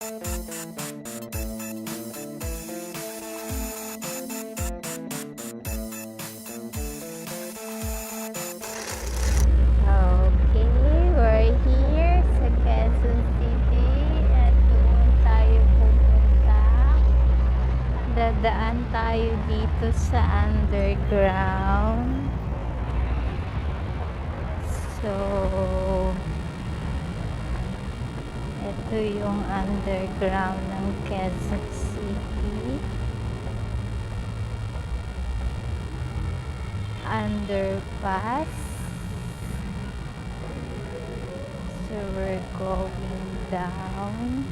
Okay, we're here sa Quezon City at doon tayo pupunta. Dadaan tayo dito sa underground. So, ito yung underground ng Quezon City. Underpass. So we're going down.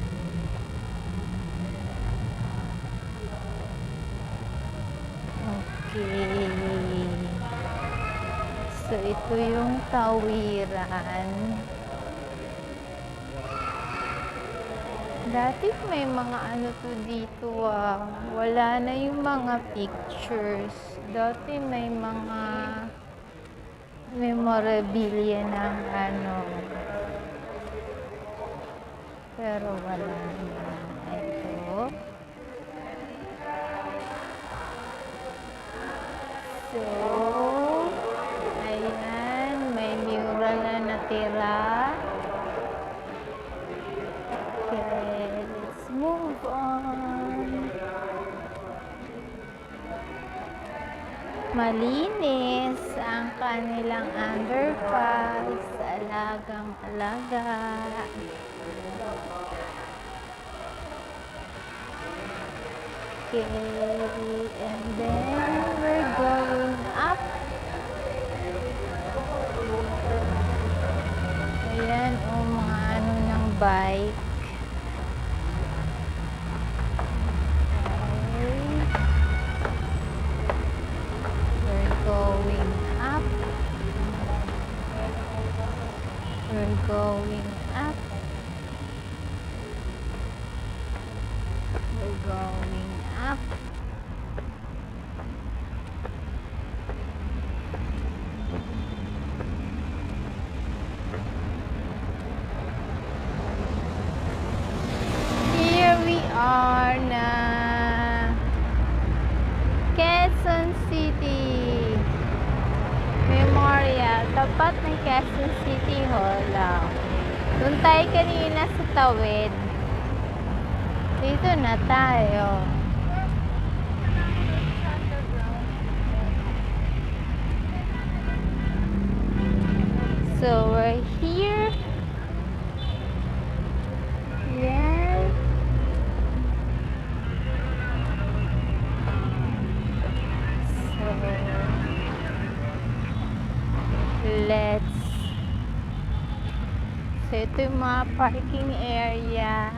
Okay. So ito yung tawiran. Dati may mga ano to dito wala na yung mga pictures. Dati may mga memorabilia ng ano. Pero wala na. Ito. So, ayan. May mural na natira. Okay, let's move on. Malinis ang kanilang underpass. Alagang-alaga. Okay, and then we're going up. Ayan, mga ano ng bike. Okay. We're going up. We're going up. We're going up. Here we are na Quezon City Memorial, tapat ng Quezon City Hall. Doon tayo kanina sa tawid. Dito na tayo. So we're here. Yeah. So ito yung mga parking area.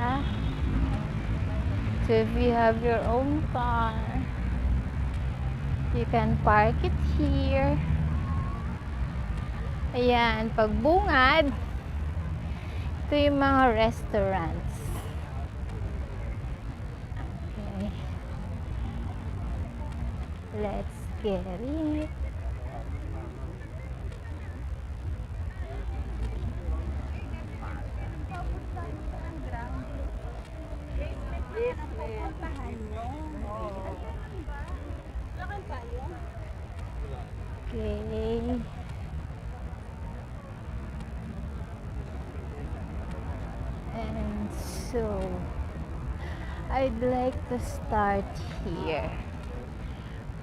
So if you have your own car, you can park it here. Ayan, pagbungad, ito yung mga restaurants. Okay. Let's get it. Okay. And so, I'd like to start here.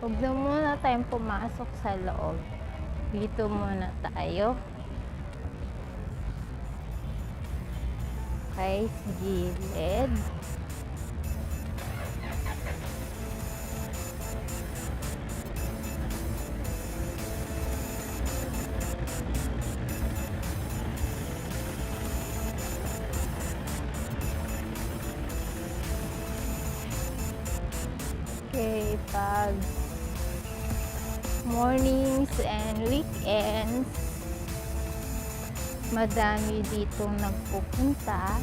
Huwag na muna tayong pumasok sa loob. Dito muna tayo. Okay, sa gilid. Okay, pag mornings and weekends, madami ditong nagpupunta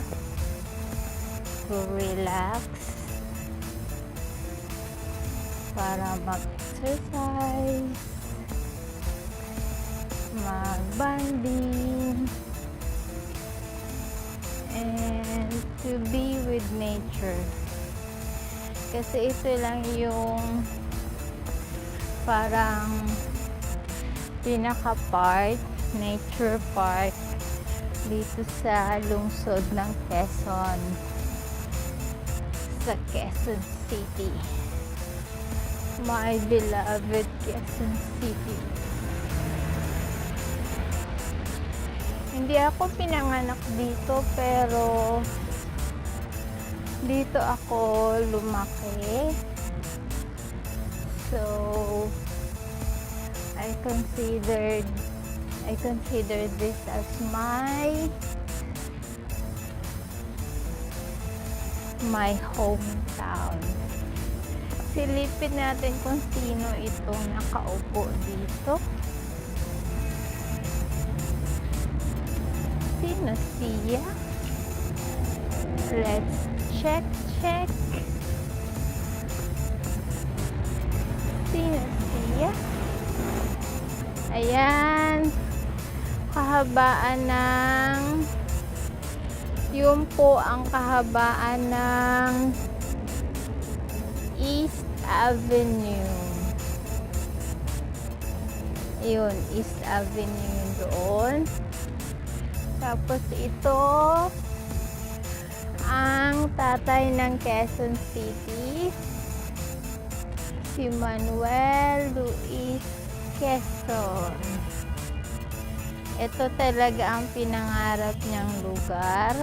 to relax, para mag-exercise, mag-bonding, and to be with nature. Kasi ito lang yung parang pinaka-part, nature park dito sa lungsod ng Quezon, sa Quezon City. My beloved Quezon City. Hindi ako pinanganak dito, pero dito ako lumaki. So I consider this as my hometown. Silipin natin kung sino itong nakaupo dito. Sino siya? Let's check. Sino siya? Ayan. Kahabaan ng yun po ang kahabaan ng East Avenue. Yun, East Avenue doon. Tapos ito ang tatay ng Quezon City, si Manuel Luis Quezon. Ito talaga ang pinangarap niyang lugar.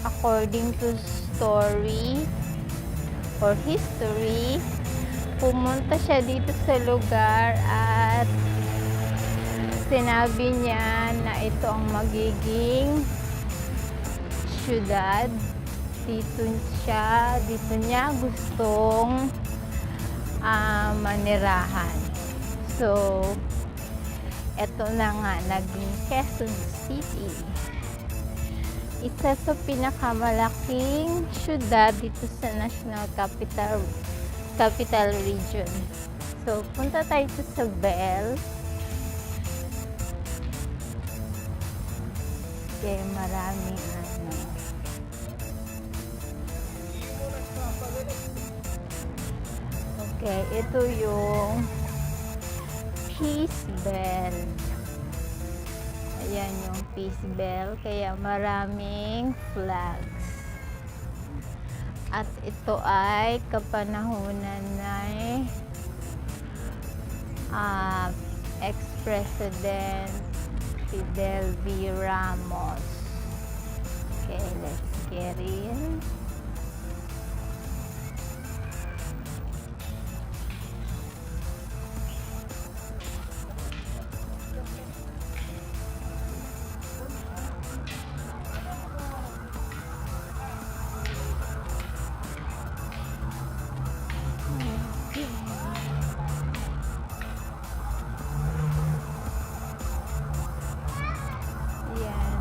According to story or history, pumunta siya dito sa lugar at sinabi niya na ito ang magiging syudad. Dito niya gustong manirahan. So, ito na nga, naging Quezon City. Isa sa pinakamalaking syudad dito sa National Capital Region. So, punta tayo sa Bell. Okay, maraming Okay, ito yung Peace Bell. Ayan yung Peace Bell, kaya maraming flags. At ito ay kapanahunan ng ex-president Fidel V. Ramos. Okay, let's get in.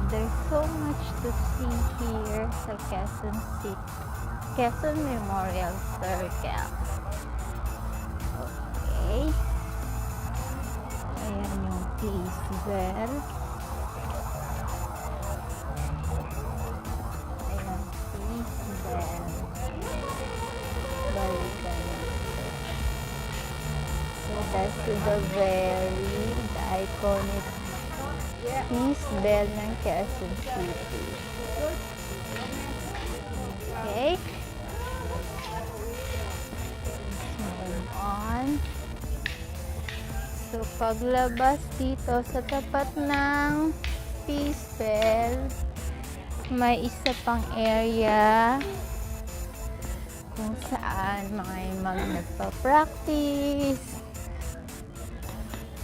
There's so much to see here sa Quezon City. Quezon Memorial Circle. Okay. Ayan yung Peace Bell. Ayan, Peace Bell. Balikan natin. So that's the iconic Peace Bell ng Quezon City. Okay. Move on. So, paglabas dito sa tapat ng Peace Bell, may isa pang area kung saan nagpa-practice.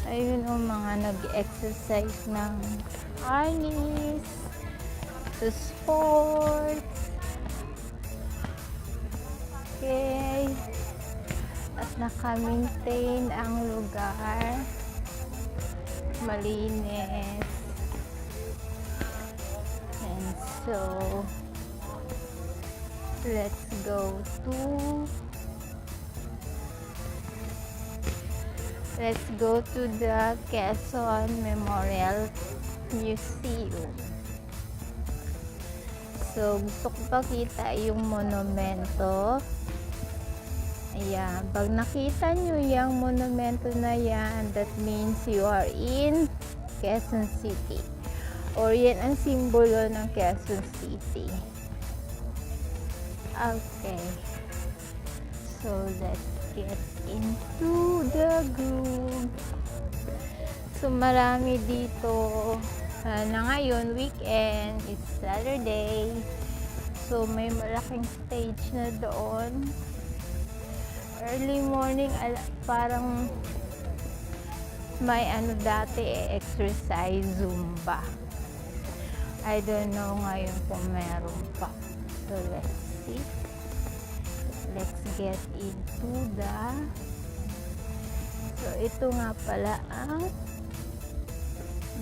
Ayun o, mga nag-exercise ng arnis, sa sports. Okay. At naka-maintain ang lugar. Malinis. And so, let's go to the Quezon Memorial Museum. So, gusto ko pakita yung monumento. Ayan, pag nakita nyo yung monumento na yan, that means you are in Quezon City. Or yan ang simbolo ng Quezon City. Okay. So, let's get into the groove. So, marami dito. Na ngayon, weekend, it's Saturday. So, may malaking stage na doon. Early morning, parang may dati exercise Zumba. I don't know ngayon kung meron pa. So, let's see. Let's get into the... So, ito nga pala ang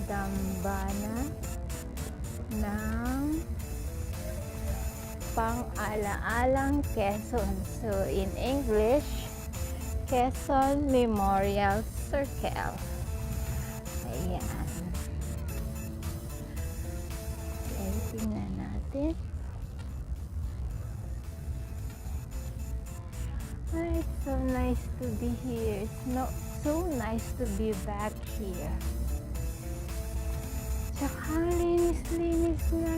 dambana ng pang-alaalang Quezon. So, in English, Quezon Memorial Circle. Ayan. Okay, tingnan natin. It's so nice to be here. It's so nice to be back here. Tsaka linis-linis na.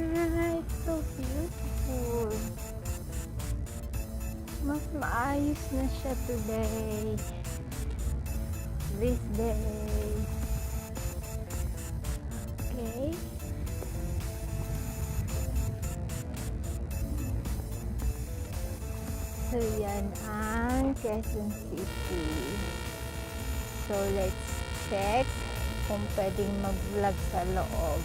It's so beautiful. Mas maayos na siya today. This day. Okay. So, yan ang Quezon City. So, let's check kung pwedeng mag-vlog sa loob.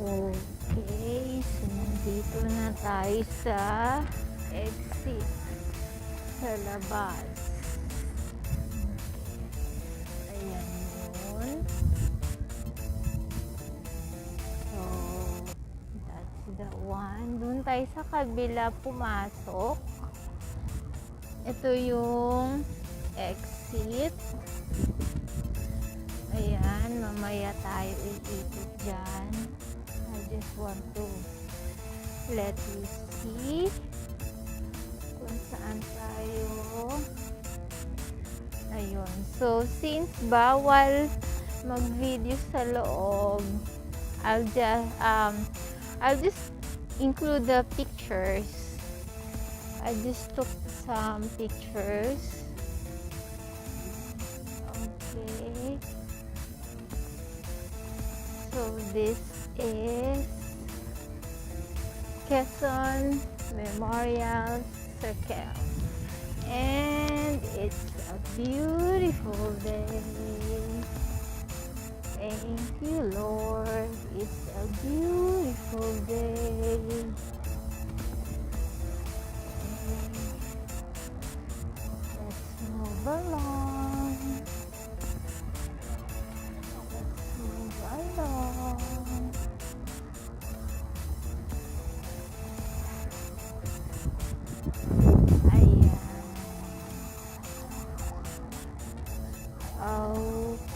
Okay, so nandito na tayo sa exit sa labas. Ayan yun. So, that's the one. Doon tayo sa kabila pumasok. Ito yung exit. Ayan, mamaya tayo iikot dyan. want to let you see kung saan tayo. Ayun. So, since bawal mag-video sa loob, I'll just include the pictures. I just took some pictures. Okay. So, this is Quezon Memorial Circle. And it's a beautiful day. Thank you, Lord. It's a beautiful day. Let's move along. Let's move along. Ayan. Okay.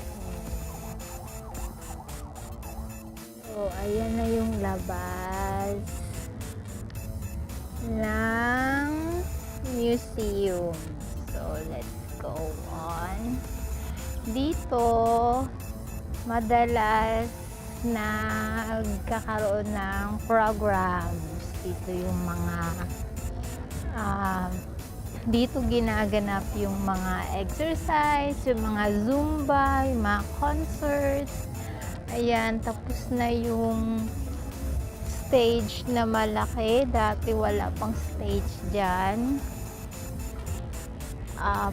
So, ayan na yung labas ng museum. So, let's go on. Dito, madalas na nagkakaroon ng programs. Dito yung mga dito ginaganap yung mga exercise, yung mga Zumba, yung mga concerts. Ayan, tapos na yung stage na malaki. Dati wala pang stage dyan.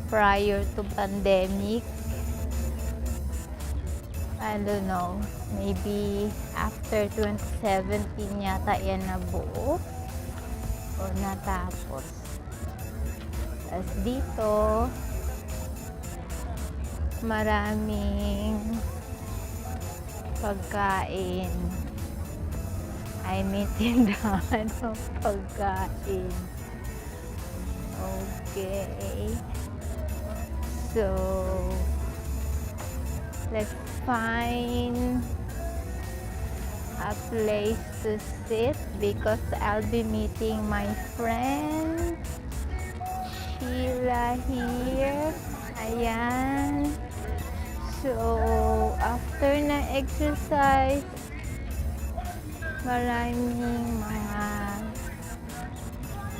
Prior to pandemic. I don't know. Maybe after 2017 yata yan nabuo. O natapos. Tapos dito, maraming pagkain. I mean, tindahan ng pagkain. Okay. So, let's find a place to sit because I'll be meeting my friend Sheila here. Ayan. So, after na exercise, maraming mga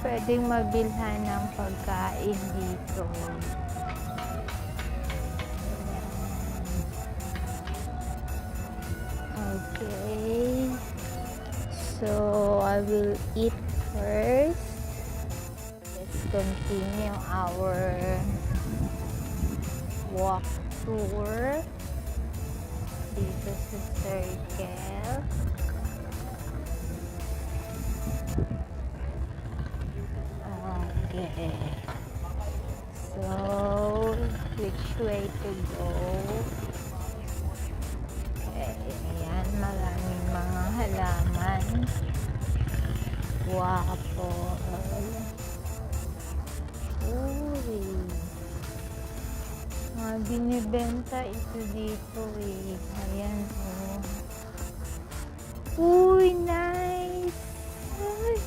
pwedeng mabilhan ng pagkain dito. Okay. So, I will eat first. Let's continue our walk tour dito sa circle. Okay. So, which way to go? Okay. Ayan, maraming mga halaman. Wapo. Uy. Mga binibenta ito dito eh. Ayan oh. Uy, nice! Ay,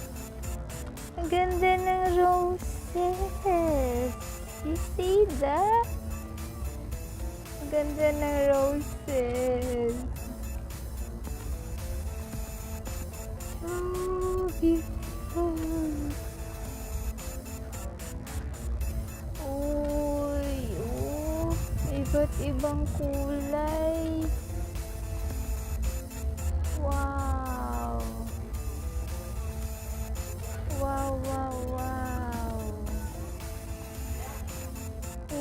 ang ganda ng roses. You see that? Ang ganda ng roses. Oh, beautiful. Uy, oh, iba't ibang kulay. Wow. Wow, wow, wow.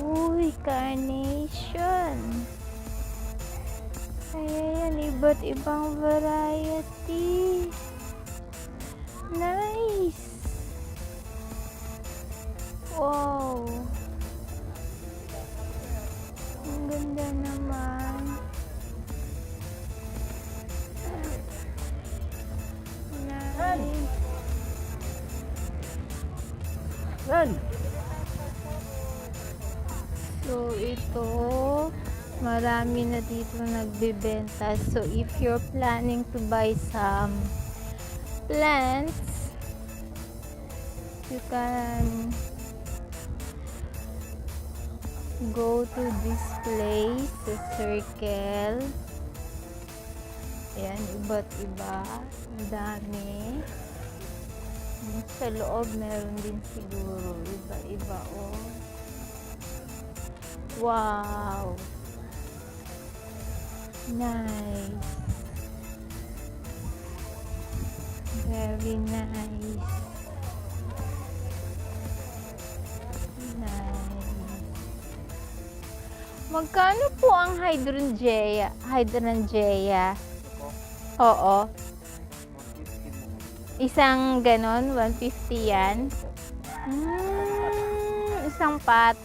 Uy, carnation. Ayan, iba't ibang variety. Nice. Wow. Ang ganda naman. Nice. So, ito, marami na dito nagbebenta. So, if you're planning to buy some plants, you can go to this place, the circle. Ayan, iba't iba. Ang dami. Sa loob, meron din siguro. Iba-iba, oh. Wow! Nice. Very nice. Nice. Magkano po ang hydrangea? Hydrangea? Oo. Isang ganon, 150 yan. Isang pot.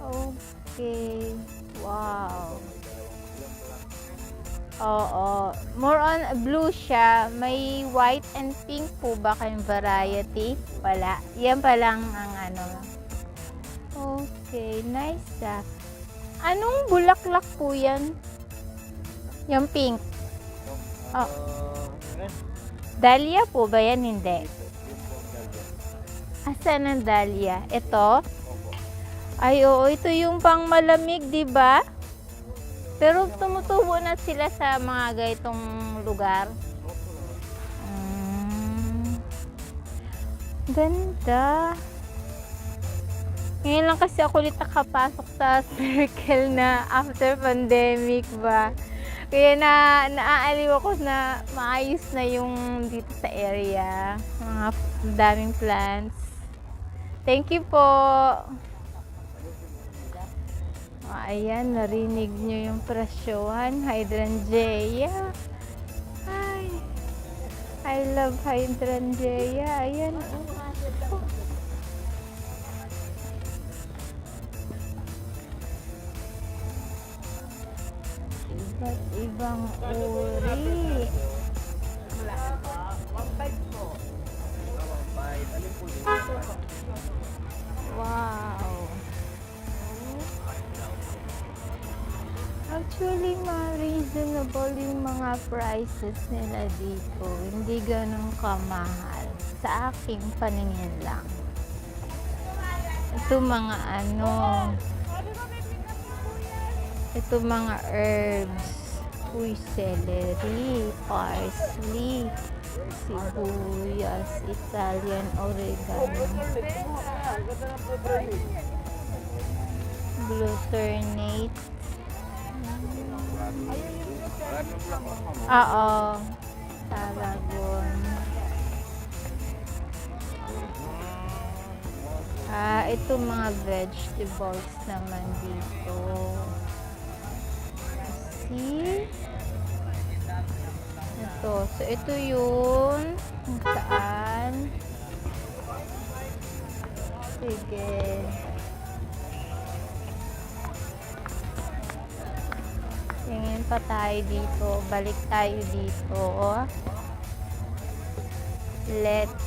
Okay. Wow. Oo. More on blue siya. May white and pink po ba kayong variety? Wala. Yan pa lang ang ano. Okay. Nice ah. Anong bulaklak po yan? Yung pink. Oh. Dahlia po ba yan? Hindi. Asan ang dahlia? Ito? Ay, oo. Ito yung pang malamig, di ba? Pero tumutubo na sila sa mga ganitong lugar. Ganda. Ngayon lang kasi ako ulit nakapasok sa circle na after pandemic ba. Kaya naaaliw ako na maayos na yung dito sa area. Mga daming plants. Thank you po. Ayan, narinig nyo yung presyohan. Hydrangea. Ay, I love hydrangea. Ayan. Iba't ibang uri. Wow. Actually, reasonable yung mga prices nila dito. Hindi ganun kamahal. Sa aking paningin lang. Ito mga ano. Ito mga herbs. Uy, celery, parsley, sibuyas, Italian oregano, glutamate. Oo, tarragon. Ito mga vegetables naman dito. See? Ito. So, ito yun. Kung saan. Sige. Tingin pa tayo dito. Balik tayo dito. Let's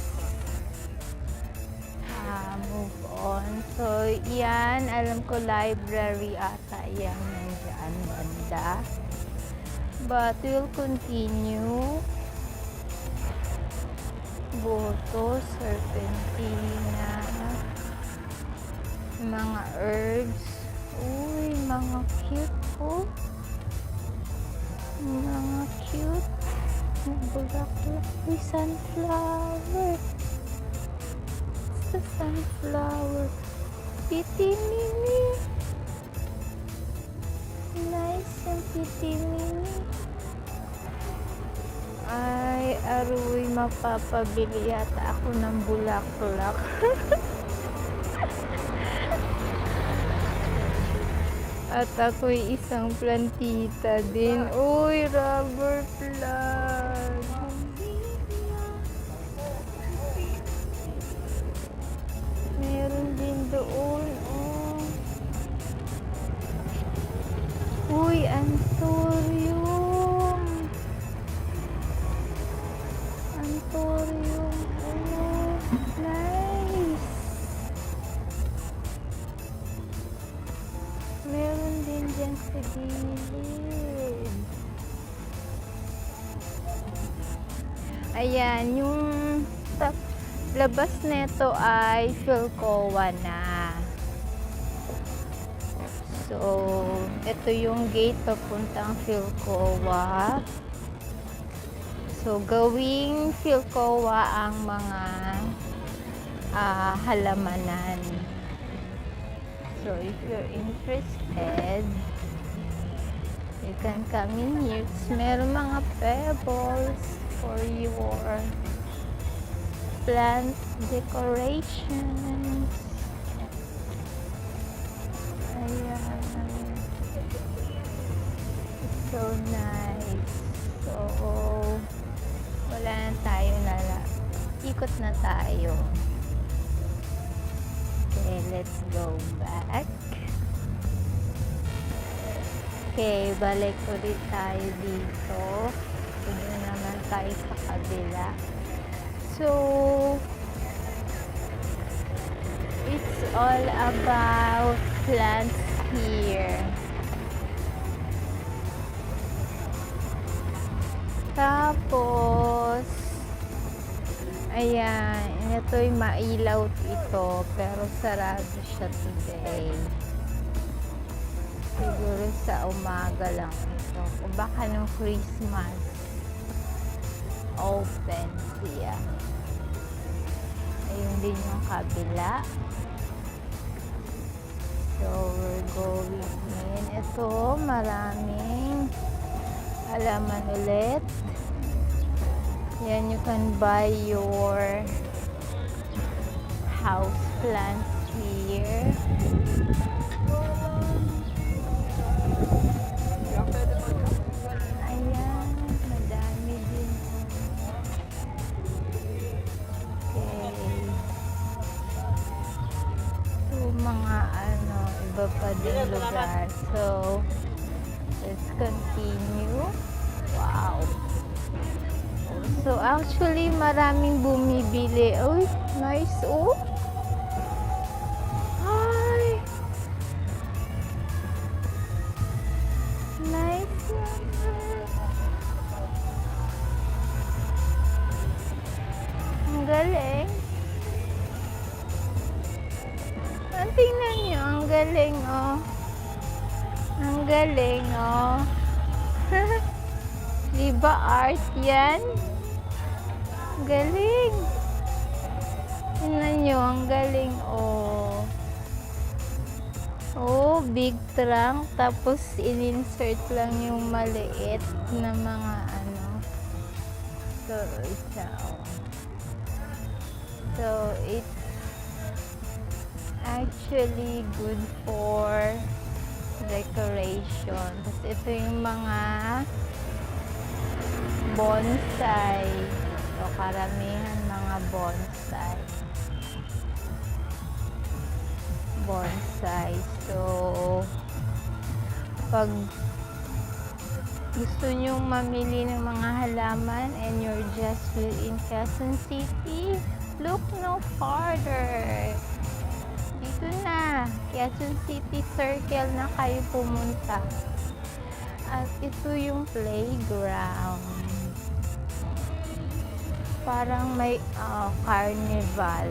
move on. So, yan. Alam ko library ata yan. Nandiyan banda. But we'll continue. Boto, serpentina, mga herbs. Uy, mga cute po. Mga cute. Bulaklak. Uy, sunflower. It's the sunflower. Piti mini. Nice yung piti mini. Ay, aroy, mapapabili yata ako ng bulaklak. At ako'y isang plantita din. Uy, rubber plant. Meron din doon. Oh. Uy, anthurium. Anthurium. Oh, nice. Meron din dyan sa gilid. Ayan, yung labas neto ay Philcoa na. So, ito yung gate papuntang Philcoa. So, gawing Philcoa ang mga halamanan. So, if you're interested, you can come in here. Meron mga pebbles for your plant decorations. Ayan. So nice. So, wala na tayo ikot na tayo. Okay, let's go back. Okay, balik ulit tayo dito. Doon naman tayo sa kabila. So, it's all about plants here. Tapos, ayan, ito'y mailaw ito, pero sarado siya today. Siguro sa umaga lang ito. O baka nung Christmas, open siya. Ayun din yung kabila. So, we're going in. Ito, maraming halaman ulit. Yan, you can buy your house plants here. Ayan, madami din. Okay. So, mga iba pa din lugar. So, let's continue. Wow. So, actually, maraming bumibili. Uy, nice. Oh. Ay. Nice. Ang galing. Tingnan nyo, ang galing, oh. Ang galing, oh. Diba art yan? Galing. Tingnan nyo, ang galing, oh. Oh, big trunk. Tapos, in-insert lang yung maliit na mga So, isa, oh. So, it's actually good for decoration. Tapos ito yung mga bonsai. So, karamihan mga bonsai. So, pag gusto nyong mamili ng mga halaman and you're just within Quezon City, look no farther. Dito na, Quezon City Circle na kayo pumunta. At ito yung playground. Parang may carnival.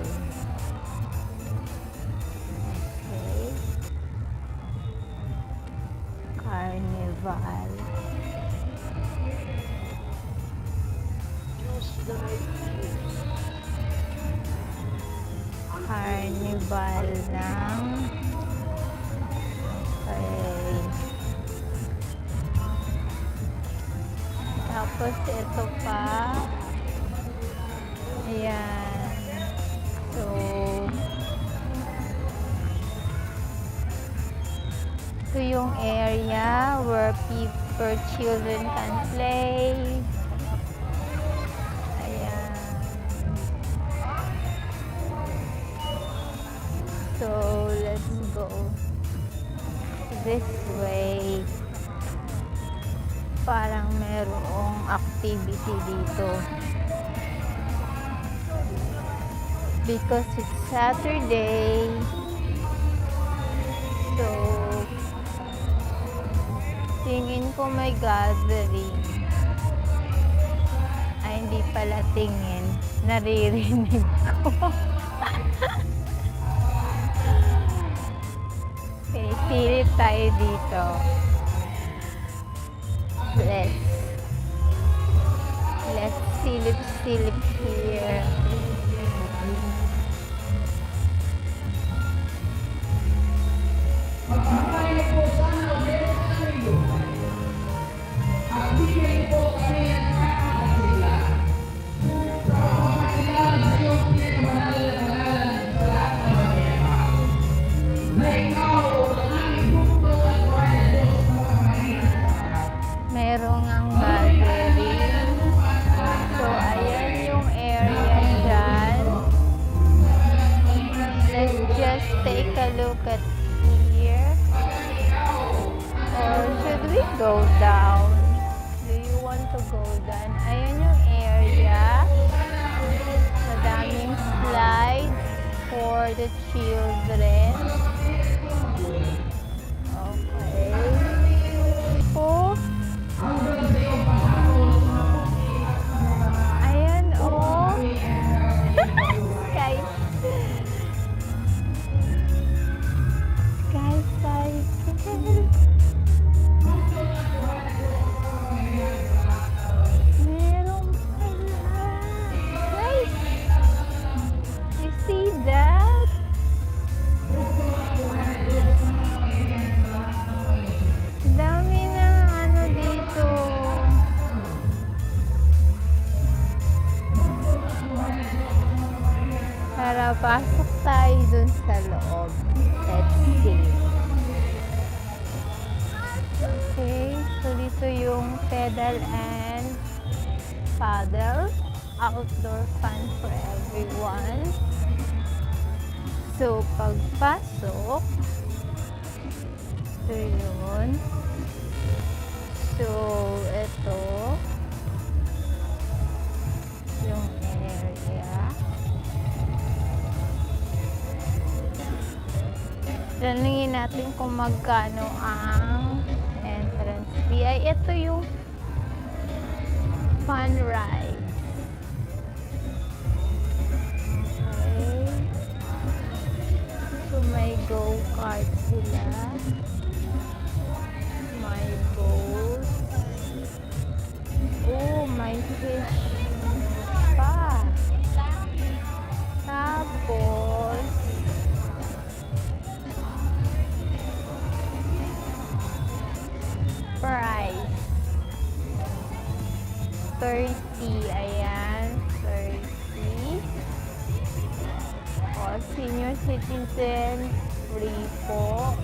Okay. Carnival. Carnival ng tapos ito pa, ayan. So, ito yung area where children can play. So, let's go this way. Parang merong activity dito. Because it's Saturday. So, tingin ko may gathering. hindi pala tingin. Naririnig ko. Okay, silip tayo dito. Let's silip here. Merong ang gathering. So, ayan yung area dyan. Let's just take a look at here. Or should we go down? Do you want to go down? Ayan yung area. Madaming slides for the children. Okay. Oh. Ayan, oh. Guys. Guys, cycle. Meron pala. Guys. You see that? Dami na ano dito. Tara, pasok tayo dun sa loob. Let's see. Okay, so dito yung pedal and paddle. Outdoor fun for everyone. So, pagpasok, ito yun. So, ito yung area. Tanungin natin kung magkano ang entrance fee. Ay, ito yung fun ride. Okay. So, may go-kart sila. May boat. Oh, may fish pa. Tapos, price. 30. Ayan. 30. O, senior citizen, free po.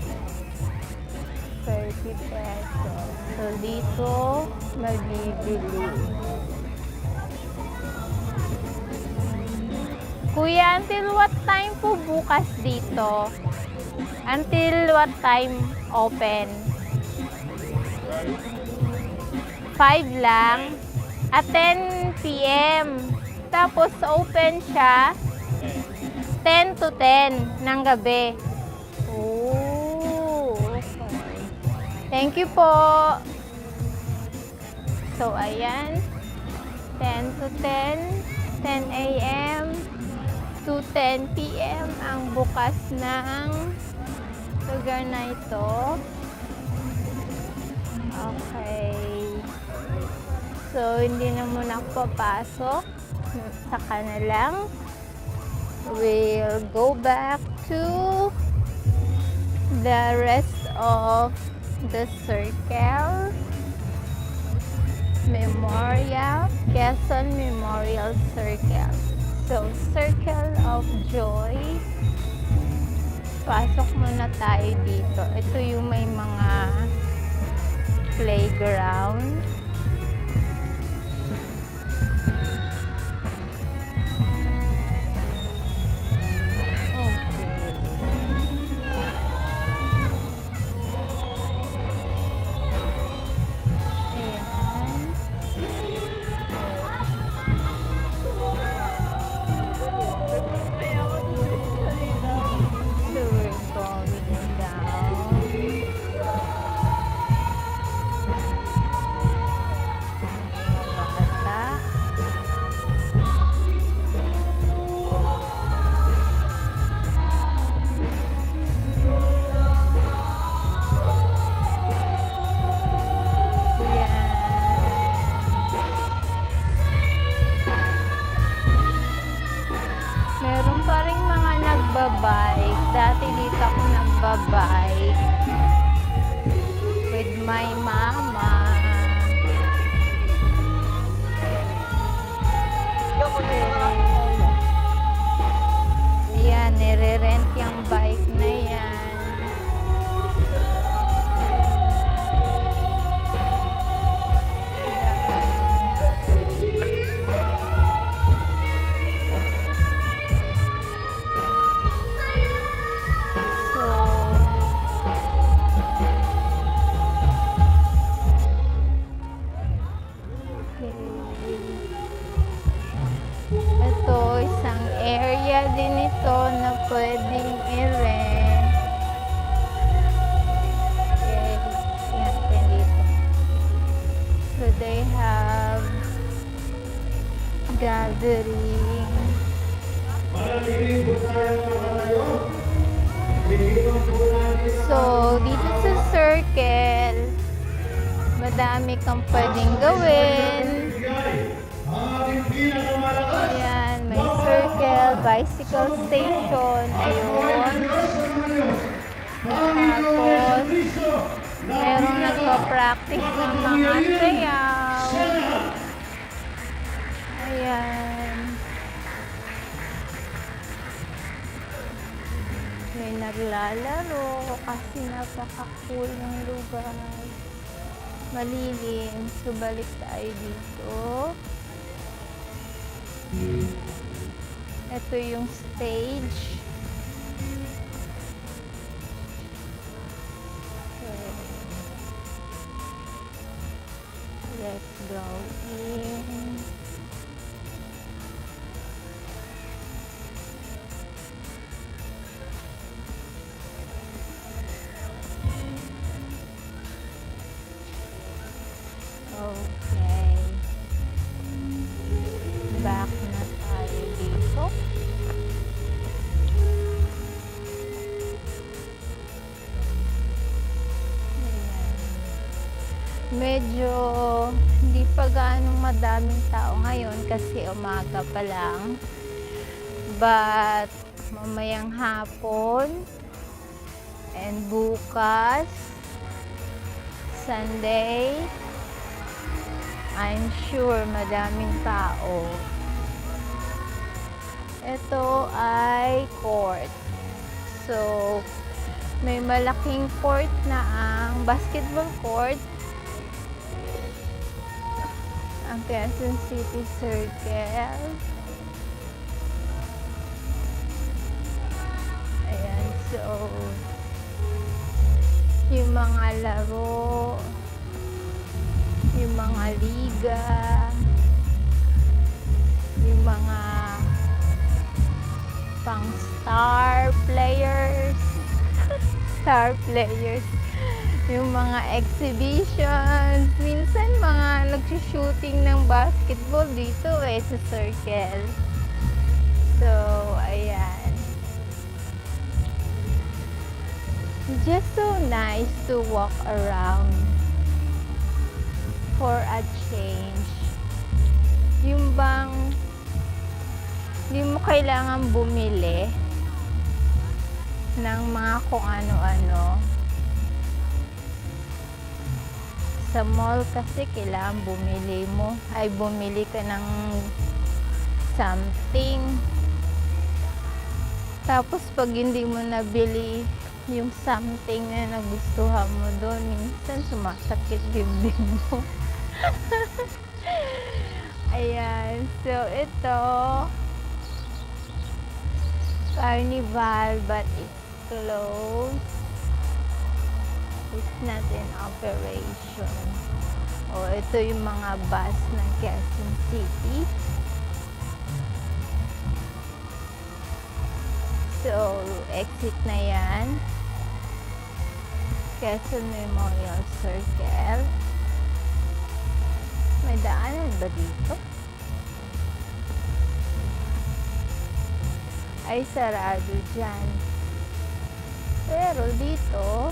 30 pesos. So, dito, magbibili. Kuya, until what time po bukas dito? Until what time open? 5 lang. At 10 p.m. Tapos open siya 10 to 10 ng gabi. Oh, okay. Thank you po. So, ayan. 10 to 10. 10 a.m. to 10 p.m. ang bukas ng lugar na ito. Okay. So, hindi na muna ako papasok. Saka na lang. We'll go back to the rest of the circle. Memorial. Quezon Memorial Circle. So, Circle of Joy. Pasok muna tayo dito. Ito yung may mga playground. nagbabike with my mama. Ayan, nire-rent yung bike na yan. Ito, isang area din ito na pwedeng i-rent. Okay, yan din dito. So, they have gathering. So, dito sa circle, madami kang pwedeng gawin. Ayan, may circle, bicycle station, ayun. Tapos, merong nagpa-practice ng mga sayaw. Ayan. May naglalaro kasi napaka-cool ng lugar. Malilim. So, balik tayo dito. Ito yung stage. Okay. Let's go in. Okay. Back na tayo dito. Ayan. Medyo hindi pa gaano madaming tao ngayon kasi umaga pa lang. But mamayang hapon and bukas Sunday, I'm sure madaming tao. Ito ay court. So, may malaking court na ang basketball court. Ang Quezon City Circle. Ayan, so yung mga laro, yung mga liga, yung mga pang star players, yung mga exhibitions, minsan mga nagsushooting ng basketball dito sa circle. So, ayan. Just so nice to walk around for a change. Yung bang hindi mo kailangan bumili ng mga kung ano-ano. Sa mall kasi kailangan bumili ka ng something. Tapos pag hindi mo nabili yung something na nagustuhan mo doon, minsan sumasakit dibdib mo. Ayan, so ito Carnival, but it's closed. It's not in operation. Ito yung mga bus ng Quezon City. So, exit na yan. Quezon Memorial Circle. May daanan ba dito? Ay, sarado dyan. Pero dito,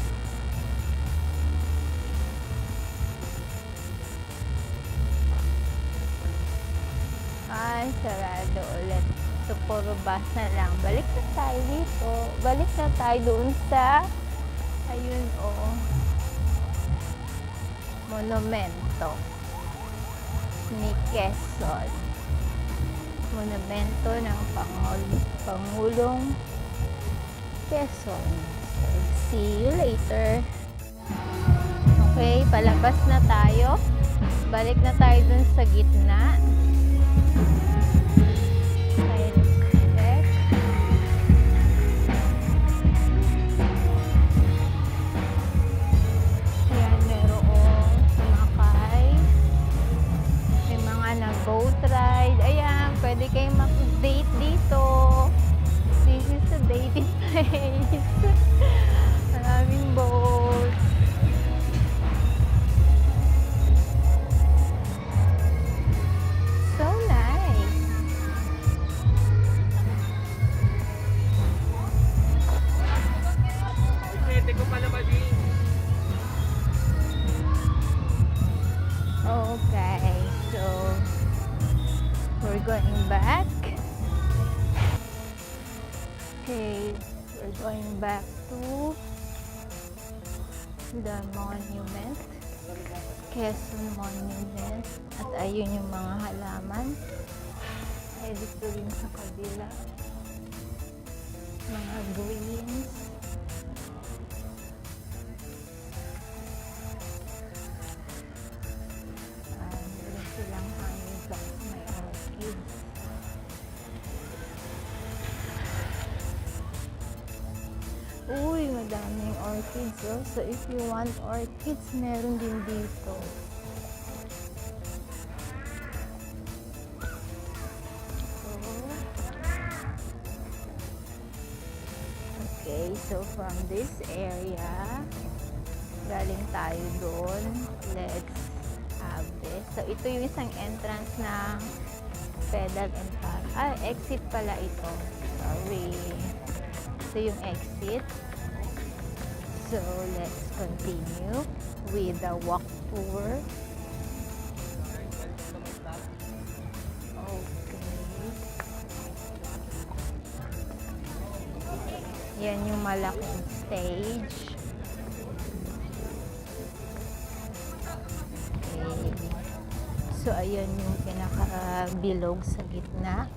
ay, sarado ulit. So, puro bus na lang. Balik na tayo dito. Balik na tayo doon sa Ayun oh. Monumento ni Quezon. Monumento ng Pangulong Quezon. So, see you later. Okay, palabas na tayo. Balik na tayo dun sa gitna. Check. Ayan, merong sumakay. May mga nag-boat ride. Ayan, pwede kayong mag-date dito. This is a dating place. Maraming boat. So nice. Pwede ko pala maging. Okay, so we're going back. Okay, we're going back to the monument, Quezon Monument. At ayun yung mga halaman. Ay, dito rin sa kabila. Mga greens. Meron silang hanging plants, may orchids. Uy, madaming orchids oh. So if you want orchids, meron din dito. Okay, so from this area, galing tayo doon. Let's have this. So ito yung isang entrance ng Pedal and Park. Ah, exit pala ito. Sorry. Ito yung exit. So let's continue with the walk tour. Yan yung malaking stage. Okay. So, ayan yung pinaka-bilog sa gitna.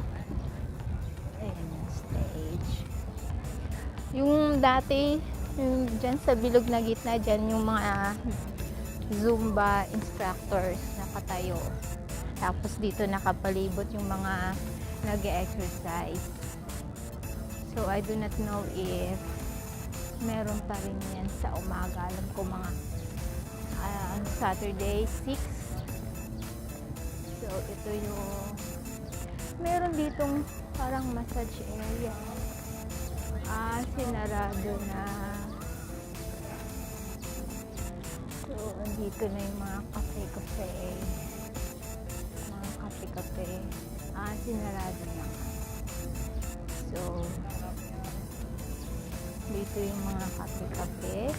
Ayan yung stage. Yung dati, yung dyan sa bilog na gitna, dyan yung mga Zumba instructors nakatayo. Tapos dito nakapalibot yung mga nag-exercise. So, I do not know if meron pa rin yan sa umaga. Alam ko mga Saturday 6. So, ito yung meron ditong parang massage area. Sinarado na. So, andito na yung mga kape-kape. Mga kape-kape. Sinarado na. So, dito yung mga kape-kape.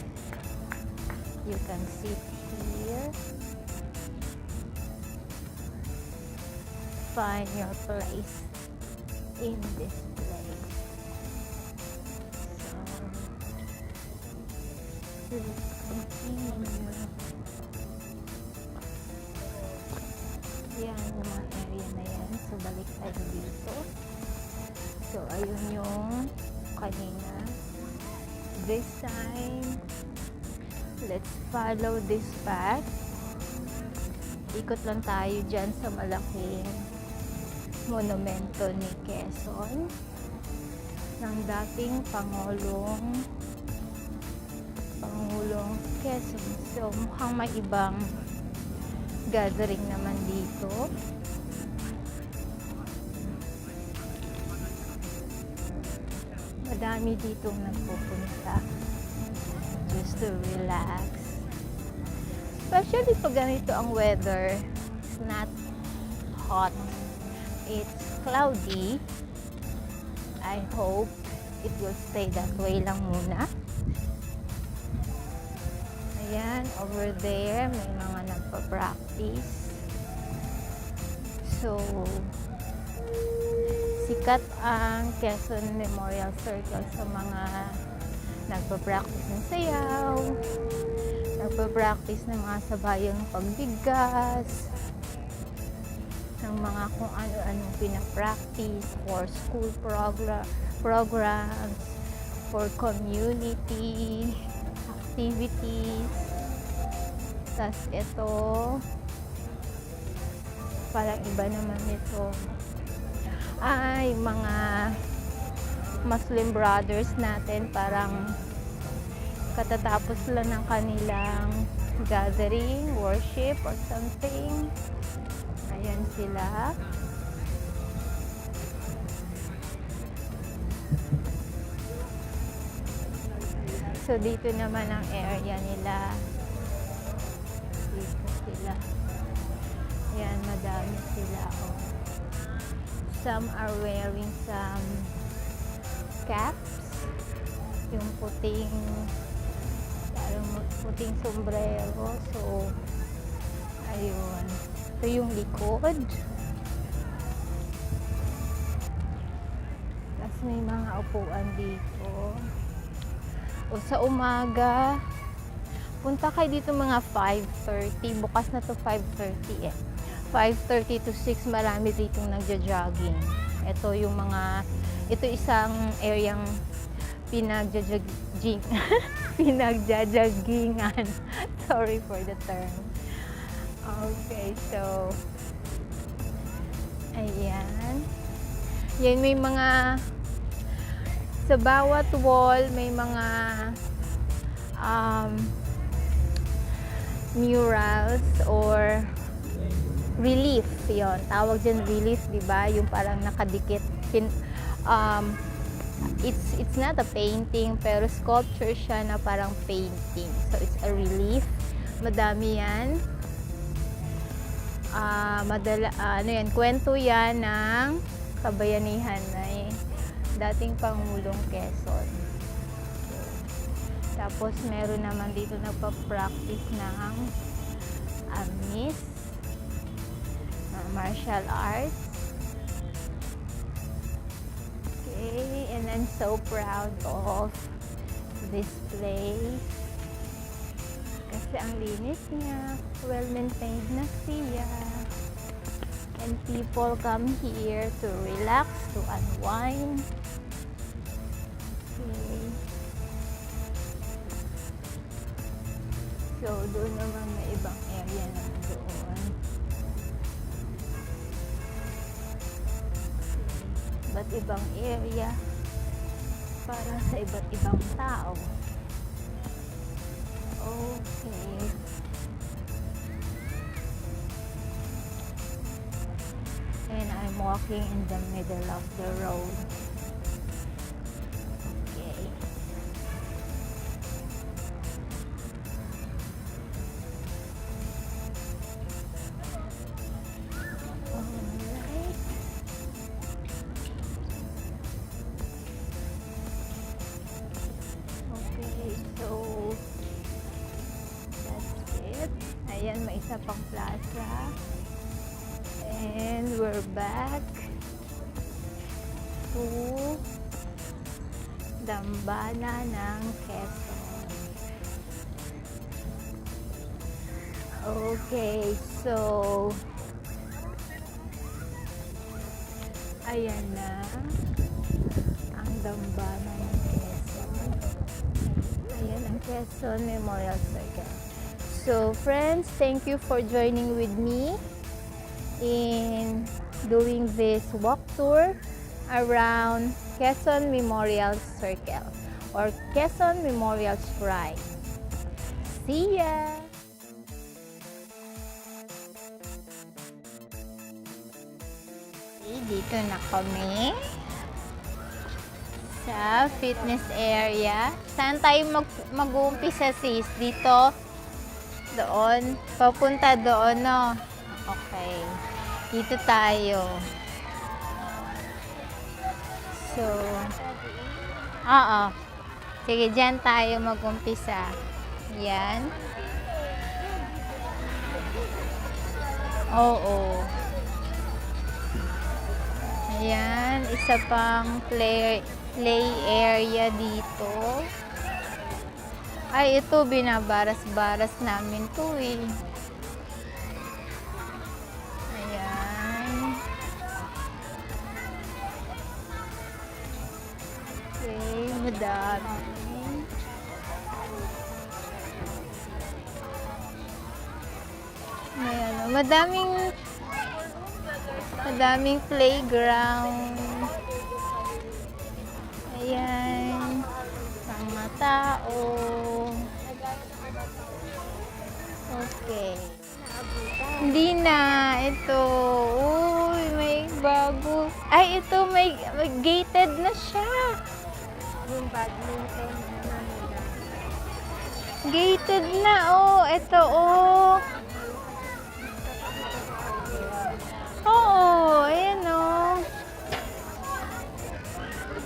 You can sit here. Find your place in this place. So, let's continue. Yan, yung mga area na yan. So, balik tayo dito. So, ayun yung kanina. This time, let's follow this path. Ikot lang tayo dyan sa malaking monumento ni Quezon ng dating Pangulong Quezon. So, mukhang may ibang gathering naman dito. Madami ditong nagpupunta just to relax. Especially pag ganito ang weather. It's not hot. It's cloudy. I hope it will stay that way lang muna. Ayan, over there, may mga nagpa-practice. So, sikat ang Quezon Memorial Circle sa mga nagpa-practice ng sayaw, nagpa-practice ng mga sabayang pagbigas, ng mga kung ano-anong pinapractice for school programs, for community activities. Tas ito, parang iba naman ito. Ay, mga Muslim brothers natin, parang katatapos lang ng kanilang gathering, worship or something. Ayan sila. So, dito naman ang area nila. Dito sila. Ayan, madami sila. Oh. Some are wearing some caps. Yung puting, parang puting sombrero. So, ayun. Ito yung likod. Tapos may mga upuan dito. O sa umaga, punta kayo dito mga 5:30. Bukas na to 5:30 eh. 5:30 to 6, marami dito nagja-jogging. Ito yung mga, ito isang areang pinagja-jogging. Pinagja-joggingan. Sorry for the term. Okay, so ayan. Yan, may mga sa bawat wall may mga murals or relief. Yon, tawag dyan relief, di ba? Yung parang nakadikit. It's not a painting, pero sculpture siya na parang painting. So it's a relief. Madami yan. Ano yan, kwento yan ng kabayanihan na dating Pangulong Quezon. Tapos meron naman dito nagpa-practice ng AMIS, martial arts. Okay, and I'm so proud of this place. Kasi ang linis niya, well-maintained na siya. And people come here to relax, to unwind. Okay. So, doon naman may ibang area naman doon. Iba't ibang area para sa iba't ibang tao. Okay. And I'm walking in the middle of the road. Okay. Alright. Okay, so ayan, may isa pang plaza. And we're back to Dambana ng Quezon. Okay, so ayan na ang Dambana ng Quezon. Ayan ang Quezon Memorial Circle. So friends, thank you for joining with me in doing this walk tour around Quezon Memorial Circle or Quezon Memorial Shrine. See ya! Dito na kami sa fitness area. Saan tayo mag-uumpisa, sis? Dito? Doon? Papunta doon, no? Okay. Dito tayo. So, oo. Sige, dyan tayo mag-umpisa. Yan. Oo. Ayan, isa pang play area dito. Ay, ito, binabaras-baras namin to eh. Ayan. Okay, madami. May ano, madaming playground. Ayan. Mga tao. Okay. Hindi na. Ito. Uy, may bago. Ay, ito, may gated na siya. Yung badminton na nila. Gated na, oh. Ito, oh. Oo, ayan, oh.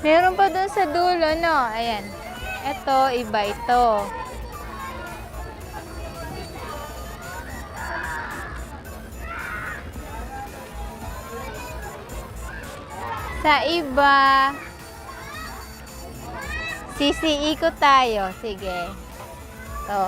Meron pa dun sa dulo, no? Ayan. Ito, iba ito. Sa iba, sisiikot tayo. Sige. Ito.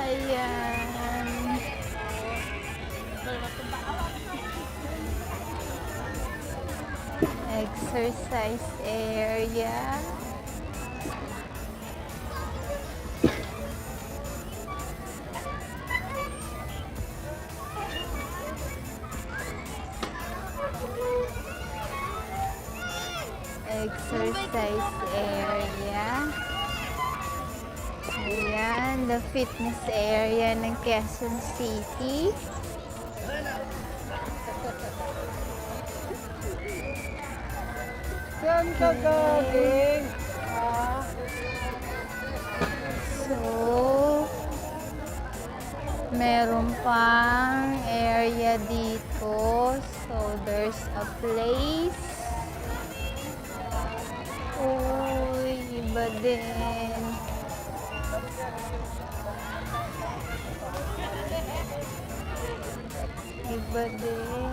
Ayan. Exercise area. Exercise area. Ayan, the fitness area ng Quezon City. Saan ka galing? So, meron pang area dito. So, there's a place. Uy, iba din. Iba din.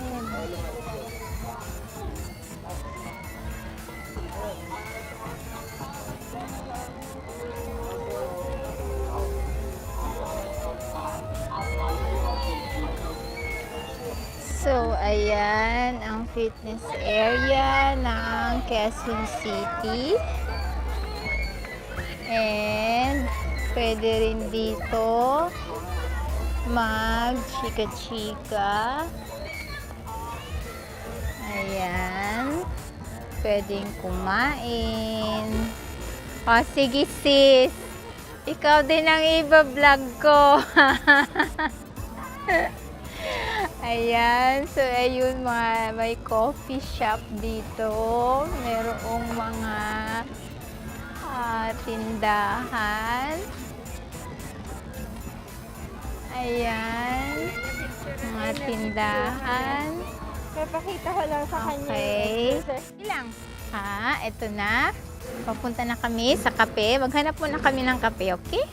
So, ayan ang fitness area ng Quezon City. And, pwede rin dito mag-chika-chika. Ayan. Pwedeng kumain. O, sige sis. Ikaw din ang iba-vlog ko. Ayan. So, ayun, may coffee shop dito. Merong mga tindahan. Ayan. Mga tindahan. Papakita ko lang sa kanya. Okay. Ilang? Ito na. Papunta na kami sa kape. Maghanap muna kami ng kape, okay?